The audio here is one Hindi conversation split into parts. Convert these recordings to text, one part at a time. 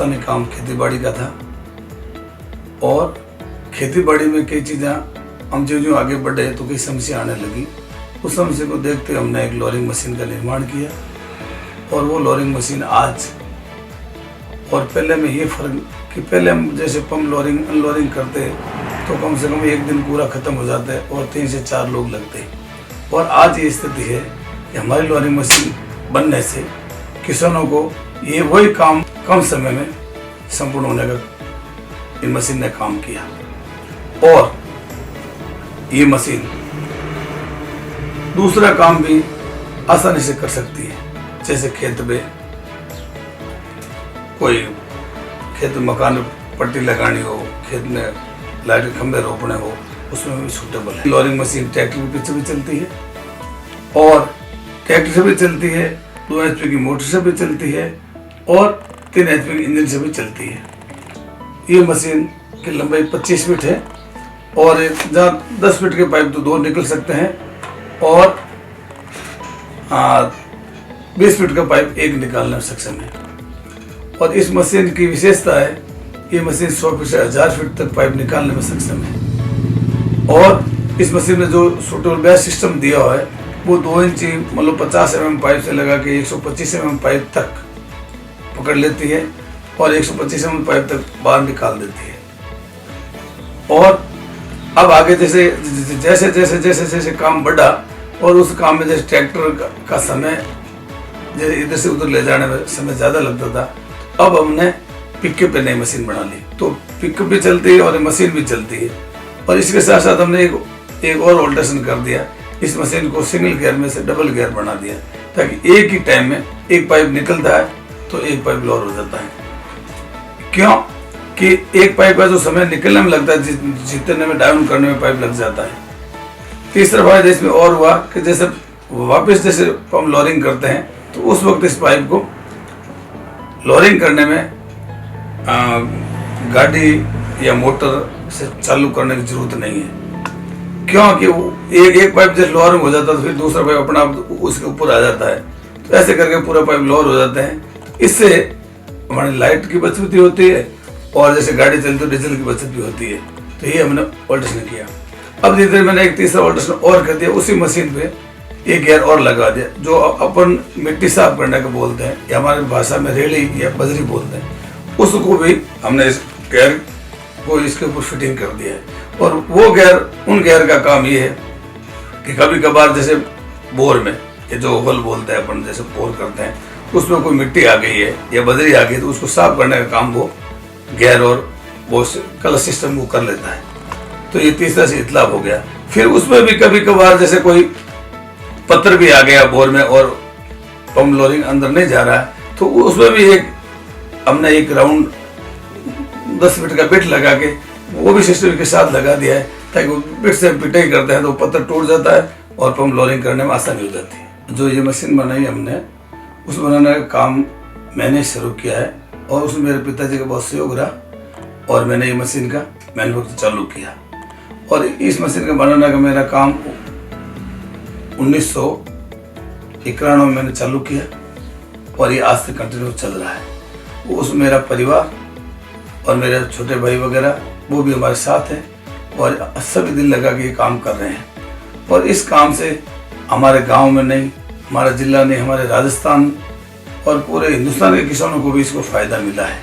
नहीं काम खेती बाड़ी का था। और खेती बाड़ी में कई चीज़ें हम जो आगे बढ़े तो कई समस्या आने लगी। उस समस्या को देखते हमने एक लोरिंग मशीन का निर्माण किया और वो लोरिंग मशीन आज, और पहले में ये फर्क कि पहले हम जैसे पंप लोरिंग अनलोरिंग करते तो कम से कम एक दिन पूरा ख़त्म हो जाता है और 3 से 4 लोग लगते। और आज ये स्थिति है कि हमारी लोरिंग मशीन बनने से किसानों को ये वही काम कम समय में संपूर्ण होने का ये मशीन ने काम किया। और ये मशीन दूसरा काम भी आसानी से कर सकती है, जैसे खेत में कोई खेत में मकान पट्टी लगानी हो, खेत में लाइट के खंभे रोपने हो, उसमें भी सूटेबल है। लोरिंग मशीन ट्रैक्टर के पीछे भी चलती है और ट्रैक्टर से भी चलती है, 2 HP की मोटर से भी चलती है और 3 HP की इंजन से भी चलती है। ये मशीन की लंबाई 25 फीट है और जहाँ 10 फीट के पाइप तो 2 निकल सकते हैं और 20 फीट का पाइप 1 निकालने में सक्षम है। और इस मशीन की विशेषता है, ये मशीन 100 फीट से 1000 फीट तक पाइप निकालने में सक्षम है। और इस मशीन में जो सूटेबल बेस सिस्टम दिया हुआ है वो 2 इंची मतलब 50 mm पाइप से लगा के 125 mm पाइप तक पकड़ लेती है और 125 mm पाइप तक बाहर निकाल देती है। और अब आगे जैसे जैसे जैसे जैसे जैसे काम बढ़ा और उस काम में जैसे ट्रैक्टर का समय जैसे इधर से उधर ले जाने में समय ज़्यादा लगता था, अब हमने पिकअप पे नई मशीन बना ली, तो पिकअप भी चलती है और मशीन भी चलती है। और इसके साथ साथ हमने एक और ऑल्ट्रेशन कर दिया, इस मशीन को सिंगल गियर में से डबल गियर बना दिया ताकि एक ही टाइम में एक पाइप निकलता है तो एक पाइप लोअर हो जाता है। क्यों कि एक पाइप का जो समय निकलने में लगता है जितने में डाउन करने में पाइप लग जाता है। तीसरा फायदा इसमें और हुआ कि जैसे वापस जैसे हम लोरिंग करते हैं तो उस वक्त इस पाइप को लोरिंग करने में गाड़ी या मोटर से चालू करने की जरूरत नहीं है। क्योंकि एक पाइप जैसे लोअरिंग हो जाता है तो फिर दूसरा पाइप अपना आप उसके ऊपर आ जाता है, तो ऐसे करके पूरा पाइप लोअर हो जाता है। इससे हमारी लाइट की बचत भी होती है और जैसे गाड़ी चलती है डीजल की बचत भी होती है। तो ये हमने ऑल्ट्रेशन किया। अब धीरे धीरे मैंने एक तीसरा ऑल्ट्रेशन और कर दिया, उसी मशीन पे एक गियर और लगा दिया जो अपन मिट्टी साफ करने का बोलते हैं या हमारी भाषा में रेली या बजरी बोलते हैं, उसको भी हमने इस गियर को इसके ऊपर फिटिंग कर दिया है। और वो गियर उन गियर का काम ये है कि कभी कभार जैसे बोर में ये जो होल बोलते हैं अपन जैसे बोर करते हैं उसमें कोई मिट्टी आ गई है या बजरी आ गई है तो उसको साफ करने का काम वो गियर और वो कलर सिस्टम वो कर लेता है। तो ये तीसरा से इतलाफ हो गया। फिर उसमें भी कभी कभार जैसे कोई पत्थर भी आ गया बोर में और पंप लोरिंग अंदर नहीं जा रहा है तो उसमें भी हमने एक राउंड 10 फीट का बिट लगा के वो भी सिस्टम के साथ लगा दिया है ताकि वो बिट से पिटाई करते हैं तो पत्थर टूट जाता है और पंप लोरिंग करने में आसानी हो जाती है। जो ये मशीन बनाई हमने उस बनाने का काम मैंने शुरू किया है और उसमें मेरे पिताजी का बहुत सहयोग रहा और मैंने ये मशीन का मैन्युफैक्चर चालू किया। और इस मशीन का बनाने का मेरा काम 1991 में मैंने चालू किया और ये आज तक कंटिन्यू चल रहा है। उस मेरा परिवार और मेरे छोटे भाई वगैरह वो भी हमारे साथ हैं और सभी दिल लगा के ये काम कर रहे हैं। और इस काम से हमारे गांव में नहीं, हमारा जिला नहीं, हमारे राजस्थान और पूरे हिंदुस्तान के किसानों को भी इसको फ़ायदा मिला है।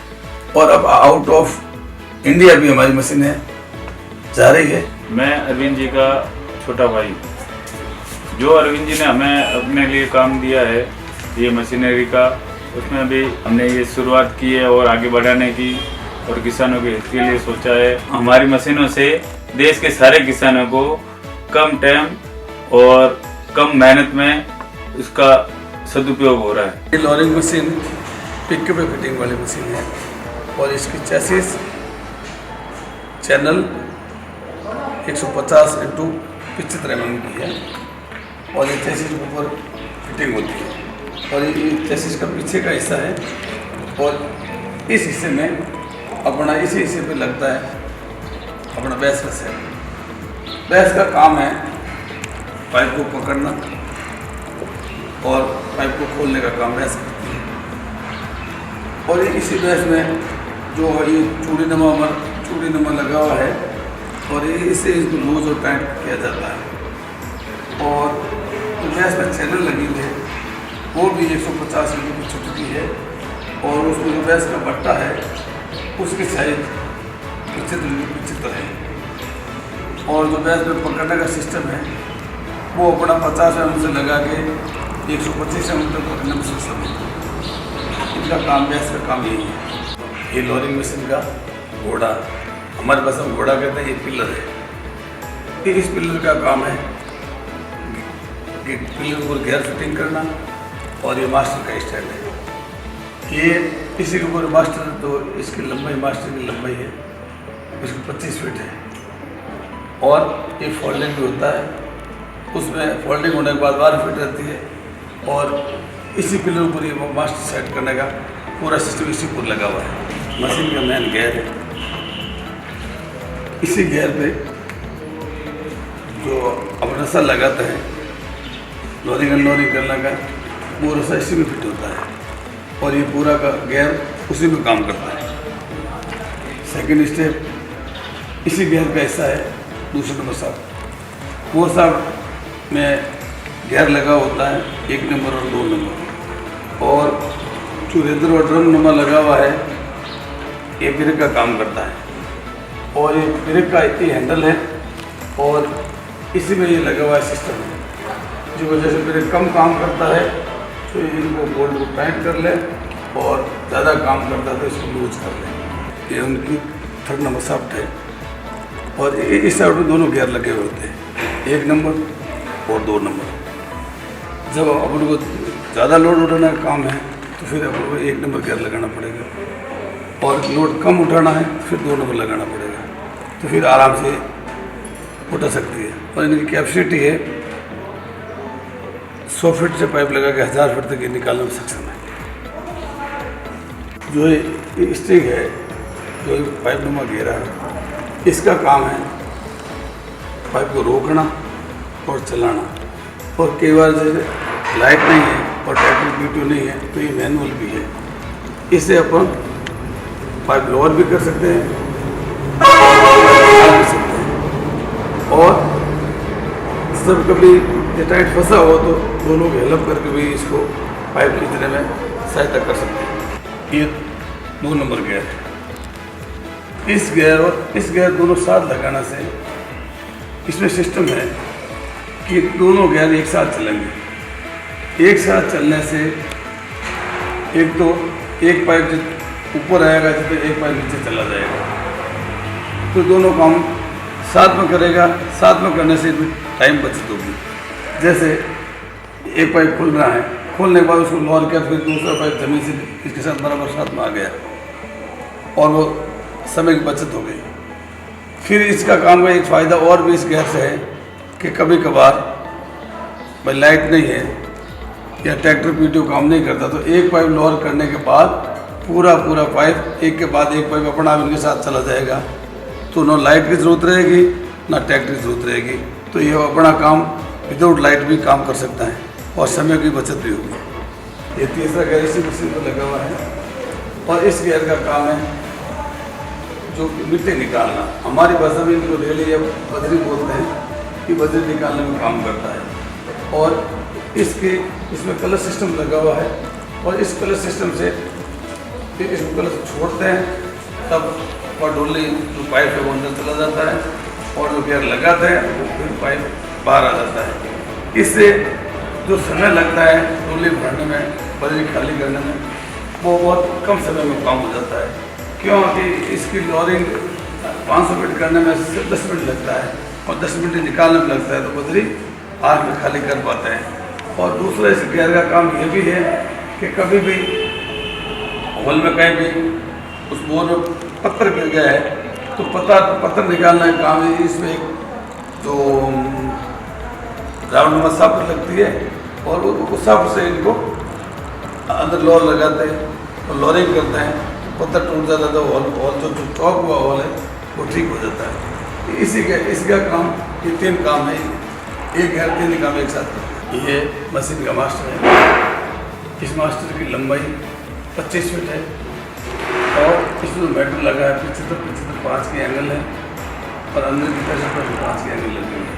और अब आउट ऑफ इंडिया भी हमारी मशीनें जा रही है। मैं अरविंद जी का छोटा भाई, जो अरविंद जी ने हमें अपने लिए काम दिया है ये मशीनरी का, उसमें भी हमने ये शुरुआत की है और आगे बढ़ाने की और किसानों के हित के लिए सोचा है। हमारी मशीनों से देश के सारे किसानों को कम टाइम और कम मेहनत में उसका सदुपयोग हो रहा है। ये लोरिंग मशीन पिकअप पे फिटिंग वाली मशीन है और इसकी चैसिस चैनल 150x75 mm की है और ये चैसिस के ऊपर फिटिंग होती है और ये चैसिस का पीछे का हिस्सा है और इस हिस्से में अपना इसी हिस्से पे लगता है अपना बैस का सेट। बैस का काम है पाइप को पकड़ना और पाइप को खोलने का काम बैस करती है। और इसी बेस में जो ये चूड़ी नमा लगा हुआ है और इससे इसको लूज और टाइट किया जाता है। और जो बेस में चैनल लगी हुई है वो भी 150 mm की चुटकी है और उसमें जो बेस का बट्टा है उसकी साइज 75 है और जो बेस में पकड़ने का सिस्टम है वो अपना 50 mm से लगा के 125 mm तक पकड़ने में सक्षम है। इनका काम बेस का काम यही है। ये लोरिंग मशीन का घोड़ा, हमारे पास हम घोड़ा कहते हैं, ये पिलर है। इस पिलर का काम है कि पिलर को घेर फिटिंग करना और ये मास्टर का स्टैंड है। ये इसी के ऊपर मास्टर, तो इसकी लंबाई, मास्टर की लंबाई है इसको 25 फीट है और ये फोल्डिंग भी होता है, उसमें फोल्डिंग होने के बाद 12 फीट रहती है और इसी पिलर पर ये मास्टर सेट करने का पूरा सिस्टम इसी पर लगा हुआ है। मशीन का मेन गियर है, इसी गियर पे जो अब रस्सा लगाता है लोरिंग अनलोरिंग करने का, वो रस्सा इसी में फिट होता है और ये पूरा का गियर उसी में काम करता है। सेकंड स्टेप इसी गियर का हिस्सा है दूसरे नंबर साहब, वो साहब में गियर लगा होता है 1 नंबर और 2 नंबर और जो रेदर और ड्रम नंबर लगा हुआ है ये ब्रेक का काम करता है और ये ब्रेक का ये हैंडल है और इसी में ये लगा हुआ है सिस्टम है। जो वजह से ब्रेक कम काम करता है तो इनको बोल्ट को टाइट कर ले और ज़्यादा काम करता है तो इसको लूज कर ले। ये उनकी 3rd नंबर शाफ्ट है और इस साइड में दोनों गियर लगे हुए होते हैं, 1 नंबर और 2 नंबर। जब अपन को ज़्यादा लोड उठाने का काम है तो फिर अपन को 1 नंबर गियर लगाना पड़ेगा और लोड कम उठाना है फिर 2 नंबर लगाना पड़ेगा, तो फिर आराम से उठा सकती है। और इनकी कैपेसिटी है 100 फीट से पाइप लगा के 1000 फीट तक ये निकालने में सक्षम है। जो ये स्टिक है, जो पाइप नुमा घेरा है, इसका काम है पाइप को रोकना और चलाना। और कई बार जैसे लाइट नहीं है और ट्रैक्टर वीडियो नहीं है तो ये मैनुअल भी है, इससे अपन पाइप लोअर भी कर सकते हैं और सब कभी ये टाइट फंसा हो तो दोनों की हेल्प करके भी इसको पाइप खींचने में सहायता कर सकते हैं। ये 2 नंबर गियर है। इस गियर और इस गियर दोनों साथ लगाने से इसमें सिस्टम है कि दोनों गियर एक साथ चलेंगे। एक साथ चलने से एक तो एक पाइप ऊपर आएगा तो एक पाइप नीचे चला जाएगा, तो दोनों काम साथ में करेगा। साथ में करने से टाइम बचत होगी। जैसे एक पाइप खुल रहा है, खोलने के बाद उसको लोअर किया, फिर दूसरा पाइप जमीन से इसके साथ बराबर साथ में आ गया और वो समय की बचत हो गई। फिर इसका काम का एक फ़ायदा और भी इस गैस से है कि कभी कभार भाई लाइट नहीं है या ट्रैक्टर पीटीओ काम नहीं करता तो एक पाइप लोअर करने के बाद पूरा पाइप एक के बाद एक पाइप अपना इनके साथ चला जाएगा, तो ना लाइट की ज़रूरत रहेगी ना ट्रैक्टर की ज़रूरत रहेगी। तो ये अपना काम विदाउट लाइट भी काम कर सकता है और समय की बचत भी होगी। ये तीसरा गियर इसी मशीन पर लगा हुआ है और इस गियर का काम है जो मिट्टी निकालना। हमारी भाषा में इनको रेली या बजरी बोलते हैं, कि बजरी निकालने में काम करता है। और इसमें कलर सिस्टम लगा हुआ है और इस कलर सिस्टम से फिर इसको कलर छोड़ते हैं, तब डोली जो पाइप है वो अंदर चला जाता है और जो गियर लगाते हैं वो फिर पाइप बाहर आ जाता है। इससे जो समय लगता है डोली भरने में, बजरी खाली करने में, वो बहुत कम समय में काम हो जाता है, क्योंकि इसकी लोअरिंग 500 फीट करने में सिर्फ 10 मिनट लगता है और 10 मिनट निकालने में लगता है, तो बजरी आज में खाली कर पाते हैं। और दूसरा इस गियर का काम ये भी है कि कभी भी होल में कहीं भी उस बोर में पत्थर गिर गया है तो पत्थर निकालने का काम है। इसमें एक जो राउंड में साफ्ट लगती है और उस साफ्ट से इनको अंदर लोअर लगाते हैं और लोअरिंग करते हैं, पत्थर टूट जाता है तो हॉल जो चौक हुआ हॉल है वो ठीक हो जाता है। इसका काम ये 3 काम है, एक घर 3 काम एक साथ करते हैं। ये मशीन का मास्टर है। इस मास्टर की लंबाई 25 फीट है और इसमें बैटरी लगा है 75 की एंगल है और अंदर की तरफ 5 की एंगल लगी हुई है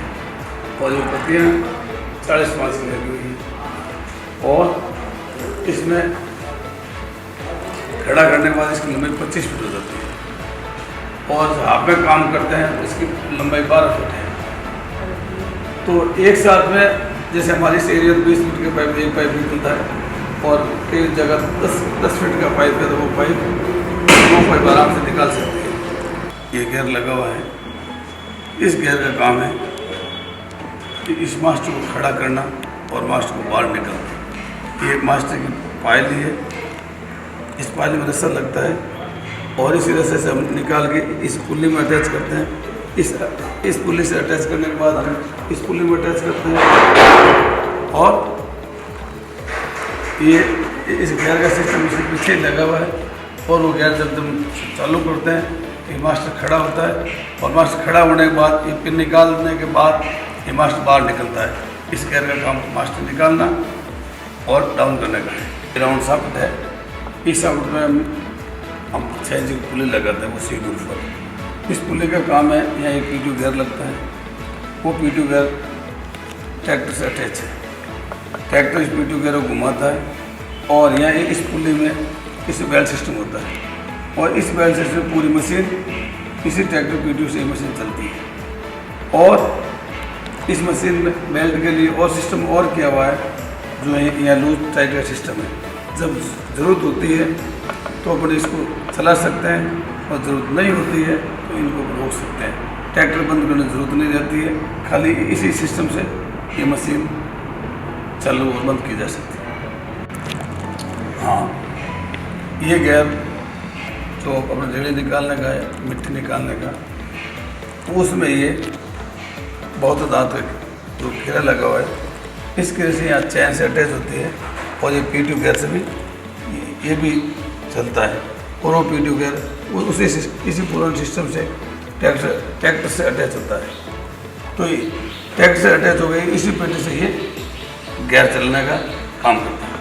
और ये पत्तियाँ 40-5 की लगी हुई है और इसमें खड़ा करने के बाद इसकी लंबाई 25 फीट हो जाती है और हाथ में काम करते हैं इसकी लंबाई 12 फीट है। तो एक साथ में जैसे हमारे इस एरिया में 20 फीट के पाइप एक पाइप निकलता है और कई जगह 10 फीट का पाइप है तो वो पाइप आराम से निकाल सकते हैं। ये गियर लगा हुआ है, इस गियर का काम है कि इस मास्टर को खड़ा करना और मास्टर को बाहर निकालना। ये मास्टर की पायल है, इस पायल में रस्सा लगता है और इसी रस्से से हम निकाल के इस पुल्ली में अटैच करते हैं। इस पुल्ली से अटैच करने के बाद हम इस पुल्ली में अटैच करते हैं और ये इस गियर का सिस्टम इसके पीछे लगा हुआ है और वो गियर जब हम चालू करते हैं ये मास्टर खड़ा होता है और मास्टर खड़ा होने के बाद ये पिन निकालने के बाद ये मास्टर बाहर निकलता है। इस गियर का काम मास्टर निकालना और डाउन करने का है। राउंड साफ्ट है, इस साफ्ट में हम 6 इंच की पुल्ली लगाते हैं वो सीधे ऊपर। इस पुल्ली का काम है, यहाँ एक पीटू गियर लगता है, वो पीटू गियर ट्रैक्टर से अटैच है। ट्रैक्टर इस पीटू गियर को घुमाता है और यहाँ इस पुल्ली में इस बेल्ट सिस्टम होता है और इस बेल्ट सिस्टम पूरी मशीन इसी ट्रैक्टर पीटू से मशीन चलती है। और इस मशीन में बेल्ट के लिए और सिस्टम और किया हुआ है जो है यहाँ लूज टाइट का सिस्टम है। जब ज़रूरत होती है तो अपन इसको चला सकते हैं और ज़रूरत नहीं होती है तो इनको रोक सकते हैं। ट्रैक्टर बंद करने की ज़रूरत नहीं रहती है, खाली इसी सिस्टम से ये मशीन चालू और बंद की जा सकती है। हाँ, ये गियर जो अपने रेड़ी निकालने का है, मिट्टी निकालने का, तो उसमें ये बहुत दांत जो घेरा लगा हुआ है, इस घेरे से यहाँ चैन से अटैच होती है और ये पीटू गियर से भी ये भी चलता है और वो पीटू गियर उसी इसी पुराने सिस्टम से ट्रैक्टर से अटैच होता है। तो ये ट्रैक्टर से अटैच हो गई, इसी पेटी से ये गियर चलने का काम करता है।